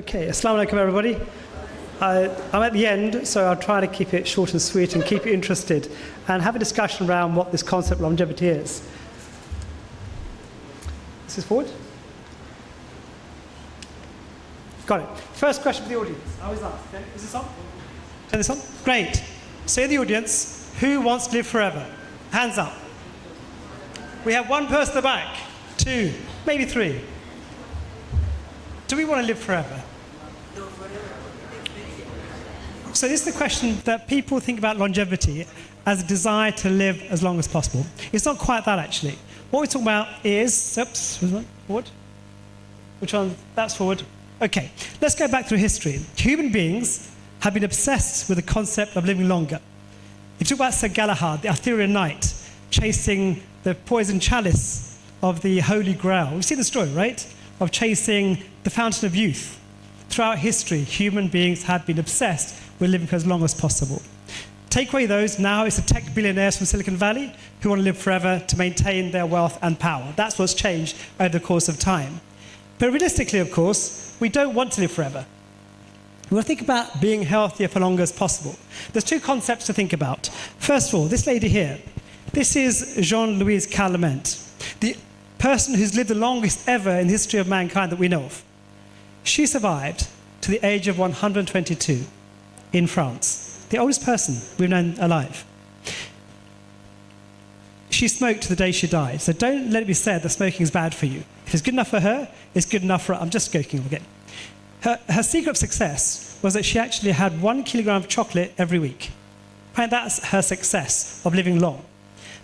Okay, Assalamu alaikum everybody. I'm at the end, so I'll try to keep it short and sweet and keep you interested and have a discussion around what this concept of longevity is. This is forward. Got it. First question for the audience. I always ask. Okay. Is this on? Turn this on? Great. So in the audience, who wants to live forever? Hands up. We have one person at the back, two, maybe three. Do we want to live forever? So this is the question that people think about longevity as a desire to live as long as possible. It's not quite that, actually. What we're talking about is, oops, forward. Which one? That's forward. Okay, let's go back through history. Human beings have been obsessed with the concept of living longer. If you talk about Sir Galahad, the Arthurian knight, chasing the poison chalice of the Holy Grail. We've seen the story, right? Of chasing the fountain of youth. Throughout history, human beings have been obsessed with living for as long as possible. Take away those, now it's the tech billionaires from Silicon Valley who want to live forever to maintain their wealth and power. That's what's changed over the course of time. But realistically, of course, we don't want to live forever. We want to think about being healthier for long as possible. There's two concepts to think about. First of all, this lady here, this is Jean-Louise Calment, the person who's lived the longest ever in the history of mankind that we know of. She survived to the age of 122 in France, the oldest person we've known alive. She smoked to the day she died, so don't let it be said that smoking is bad for you. If it's good enough for her, it's good enough for... I'm just joking again. Her secret of success was that she actually had 1 kilogram of chocolate every week. Right, that's her success of living long.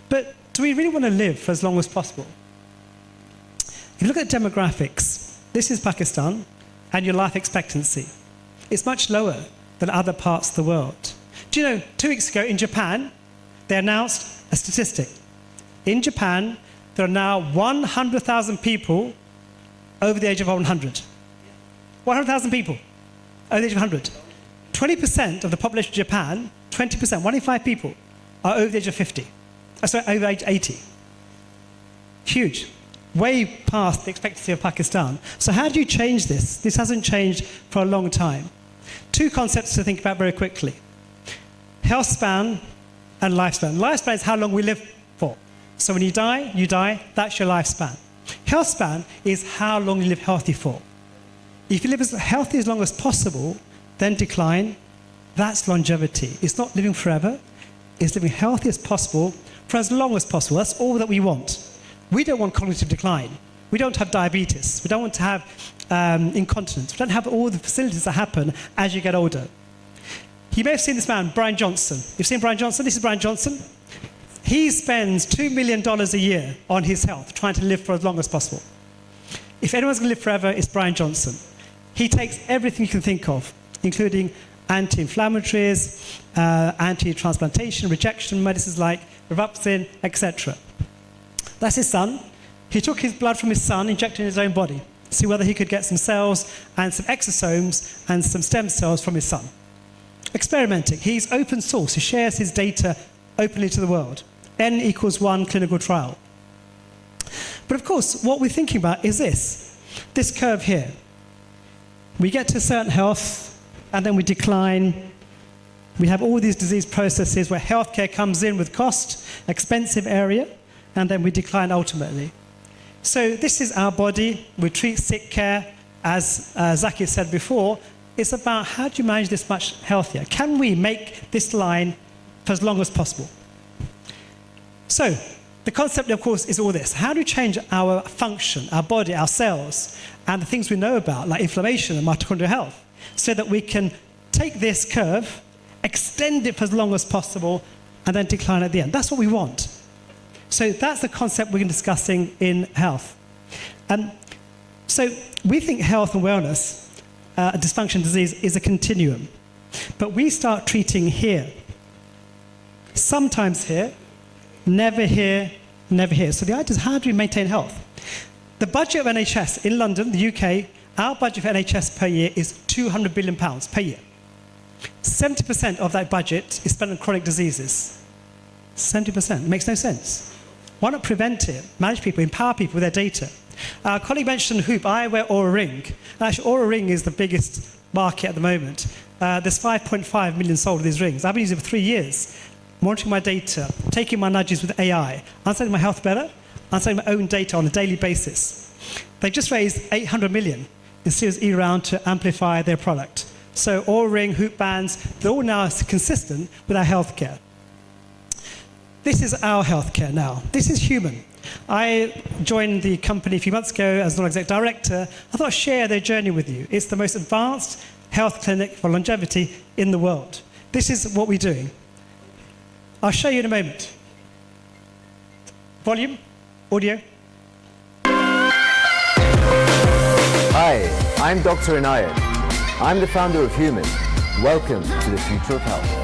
But do we really want to live for as long as possible? If you look at demographics, this is Pakistan, and your life expectancy. It's much lower than other parts of the world. Do you know, 2 weeks ago in Japan, they announced a statistic. In Japan, there are now 100,000 people over the age of 100. 100,000 people over the age of 100. 20% of the population of Japan, 20%, 1 in 5 people, are over the age of 50. Sorry, over age 80. Huge. Way past the expectancy of Pakistan. So how do you change this? This hasn't changed for a long time. 2 concepts to think about very quickly. Health span and lifespan. Lifespan is how long we live for. So when you die, that's your lifespan. Health span is how long you live healthy for. If you live as healthy as long as possible, then decline, that's longevity. It's not living forever, it's living healthy as possible for as long as possible. That's all that we want. We don't want cognitive decline. We don't have diabetes. We don't want to have incontinence. We don't have all the facilities that happen as you get older. You may have seen this man, Brian Johnson. You've seen Brian Johnson? This is Brian Johnson. He spends $2 million a year on his health, trying to live for as long as possible. If anyone's going to live forever, it's Brian Johnson. He takes everything you can think of, including anti-inflammatories, anti-transplantation, rejection medicines like Riphah, etc. That's his son. He took his blood from his son, injected it in his own body, to see whether he could get some cells and some exosomes and some stem cells from his son. Experimenting. He's open source. He shares his data openly to the world. N=1 clinical trial. But of course, what we're thinking about is this curve here. We get to certain health, and then we decline. We have all these disease processes where healthcare comes in with cost, expensive area, and then we decline ultimately. So this is our body. We treat sick care, as Zaki said before. It's about how do you manage this much healthier? Can we make this line for as long as possible? So the concept, of course, is all this. How do we change our function, our body, our cells, and the things we know about, like inflammation and mitochondrial health, so that we can take this curve, extend it for as long as possible, and then decline at the end? That's what we want. So that's the concept we're discussing in health. So we think health and wellness, dysfunction disease, is a continuum. But we start treating here. Sometimes here, never here, never here. So the idea is, how do we maintain health? The budget of NHS in London, the UK, our budget for NHS per year is £200 billion per year. 70% of that budget is spent on chronic diseases. 70%. Makes no sense. Why not prevent it, manage people, empower people with their data? Our colleague mentioned Hoop. I wear Oura Ring. And actually, Oura Ring is the biggest market at the moment. There's 5.5 million sold of these rings. I've been using it for 3 years, monitoring my data, taking my nudges with AI, understanding my health better, understanding my own data on a daily basis. They just raised 800 million in Series E round to amplify their product. So Oura Ring, Hoop bands, they're all now consistent with our healthcare. This is our healthcare now. This is human. I joined the company a few months ago as non-exec director. I thought I'd share their journey with you. It's the most advanced health clinic for longevity in the world. This is what we're doing. I'll show you in a moment. Volume, audio. Hi, I'm Dr. Inayat. I'm the founder of Human. Welcome to the future of health.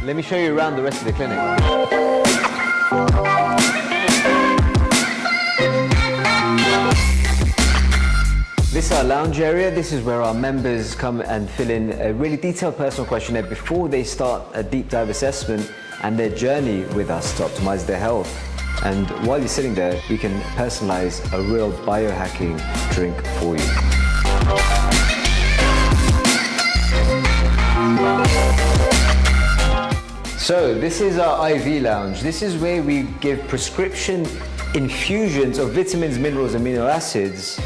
Let me show you around the rest of the clinic. This is our lounge area. This is where our members come and fill in a really detailed personal questionnaire before they start a deep dive assessment and their journey with us to optimize their health. And while you're sitting there, we can personalize a real biohacking drink for you. So this is our IV lounge. This is where we give prescription infusions of vitamins, minerals, amino acids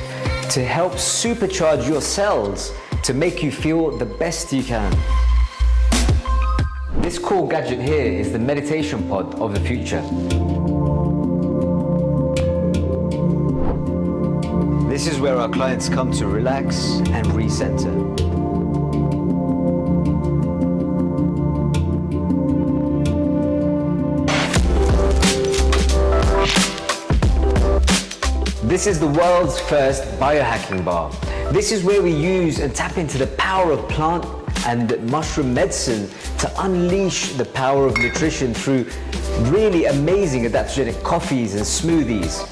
to help supercharge your cells to make you feel the best you can. This cool gadget here is the meditation pod of the future. This is where our clients come to relax and recenter. This is the world's first biohacking bar. This is where we use and tap into the power of plant and mushroom medicine to unleash the power of nutrition through really amazing adaptogenic coffees and smoothies.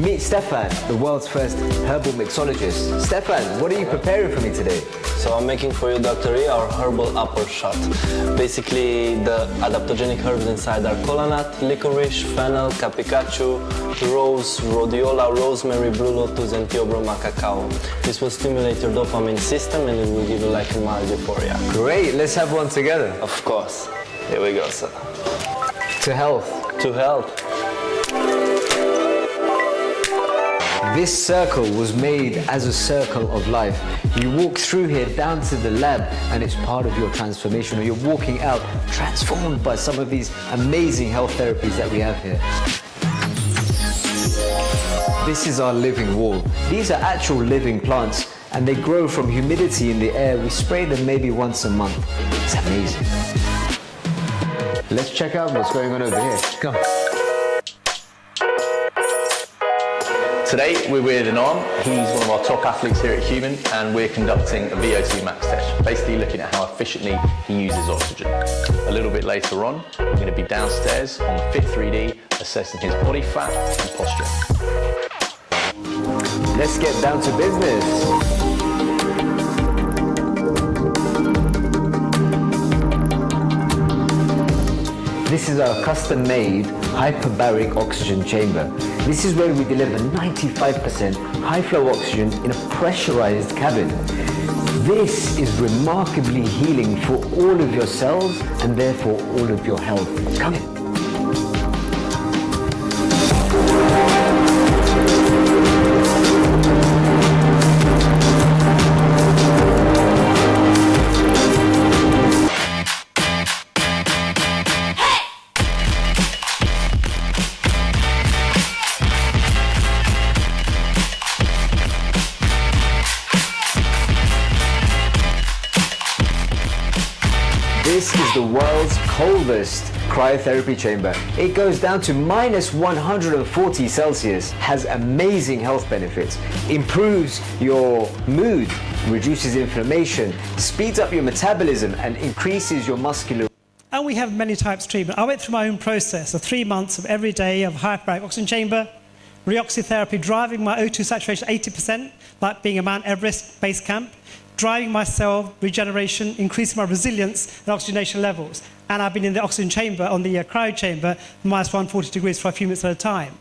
Meet Stefan, the world's first herbal mixologist. Stefan, what are you preparing for me today? So I'm making for you, Dr. E, our herbal apple shot. Basically, the adaptogenic herbs inside are kola nut, licorice, fennel, capicachu, rose, rhodiola, rosemary, blue lotus, and theobroma cacao. This will stimulate your dopamine system and it will give you like a mild euphoria. Great, let's have one together. Of course. Here we go, sir. To health. To health. This circle was made as a circle of life. You walk through here down to the lab and it's part of your transformation, or you're walking out transformed by some of these amazing health therapies that we have here. This is our living wall. These are actual living plants and they grow from humidity in the air. We spray them maybe once a month. It's amazing. Let's check out what's going on over here. Come. Today we're with Anand. He's one of our top athletes here at Human and we're conducting a VO2 max test, basically looking at how efficiently he uses oxygen. A little bit later on, we're going to be downstairs on the Fit 3D assessing his body fat and posture. Let's get down to business. This is our custom-made hyperbaric oxygen chamber. This is where we deliver 95% high-flow oxygen in a pressurized cabin. This is remarkably healing for all of your cells and therefore all of your health. Come in. This is the world's coldest cryotherapy chamber. It goes down to minus 140 Celsius, has amazing health benefits, improves your mood, reduces inflammation, speeds up your metabolism, and increases your muscular. And we have many types of treatment. I went through my own process of 3 months of every day of hyperbaric oxygen chamber, reoxytherapy, driving my O2 saturation 80%, like being a Mount Everest base camp, driving my cell regeneration, increasing my resilience and oxygenation levels. And I've been in the oxygen chamber, on the cryo chamber, minus 140 degrees for a few minutes at a time.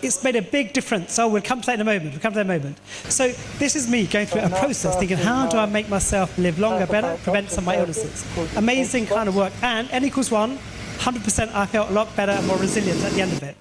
It's made a big difference. Oh, we'll come to that in a moment. So this is me going through a process, thinking, how do I make myself live longer, better, prevent some of my illnesses? Amazing kind of work. And N equals 1, 100% I felt a lot better and more resilient at the end of it.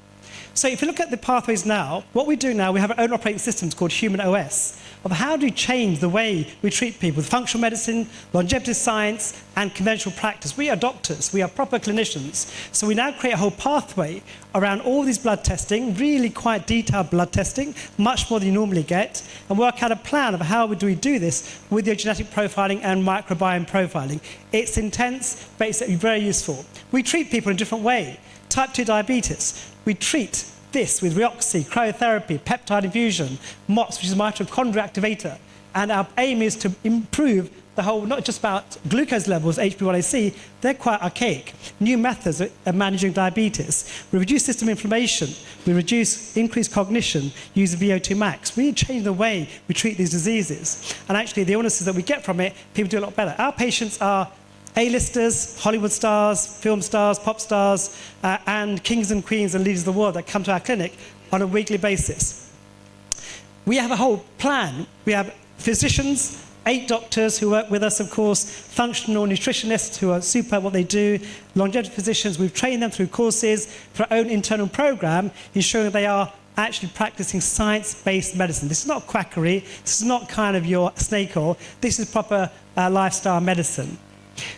So if you look at the pathways now, what we do now, we have our own operating systems called Human OS, of how do we change the way we treat people with functional medicine, longevity science, and conventional practice. We are doctors, we are proper clinicians. So we now create a whole pathway around all these blood testing, really quite detailed blood testing, much more than you normally get, and work out a plan of how do we do this with your genetic profiling and microbiome profiling. It's intense, but it's very useful. We treat people in a different way. Type 2 diabetes, we treat this with reoxy, cryotherapy, peptide infusion, MOX, which is a mitochondrial activator. And our aim is to improve the whole, not just about glucose levels, HbA1c, they're quite archaic. New methods of managing diabetes. We reduce system inflammation. We increase cognition using VO2 max. We need to change the way we treat these diseases. And actually, the illnesses that we get from it, people do a lot better. Our patients are A-listers, Hollywood stars, film stars, pop stars, and kings and queens and leaders of the world that come to our clinic on a weekly basis. We have a whole plan. We have physicians, 8 doctors who work with us, of course, functional nutritionists who are super at what they do, longevity physicians. We've trained them through courses for our own internal program, ensuring they are actually practicing science-based medicine. This is not quackery. This is not kind of your snake oil. This is proper lifestyle medicine.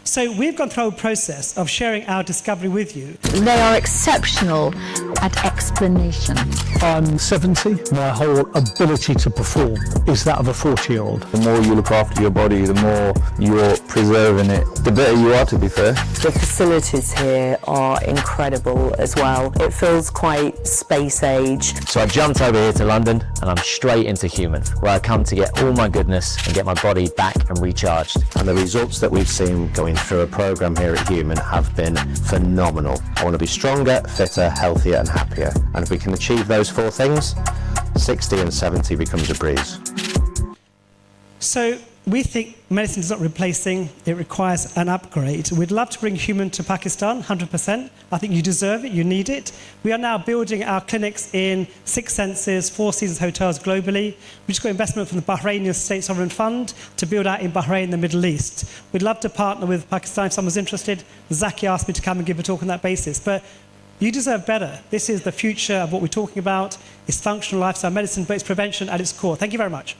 So we've gone through a process of sharing our discovery with you. They are exceptional at explanation. I'm 70. My whole ability to perform is that of a 40-year-old. The more you look after your body, the more you're preserving it, the better you are, to be fair. The facilities here are incredible as well. It feels quite space age. So I jumped over here to London and I'm straight into Human, where I come to get all my goodness and get my body back and recharged. And the results that we've seen going through a program here at Human have been phenomenal. I want to be stronger, fitter, healthier and happier. And if we can achieve those 4 things, 60 and 70 becomes a breeze. So we think medicine is not replacing, it requires an upgrade. We'd love to bring Human to Pakistan, 100%. I think you deserve it, you need it. We are now building our clinics in 6 Senses, 4 Seasons hotels globally. We just got investment from the Bahraini State Sovereign Fund to build out in Bahrain, the Middle East. We'd love to partner with Pakistan if someone's interested. Zaki asked me to come and give a talk on that basis. But you deserve better. This is the future of what we're talking about. It's functional lifestyle medicine, but it's prevention at its core. Thank you very much.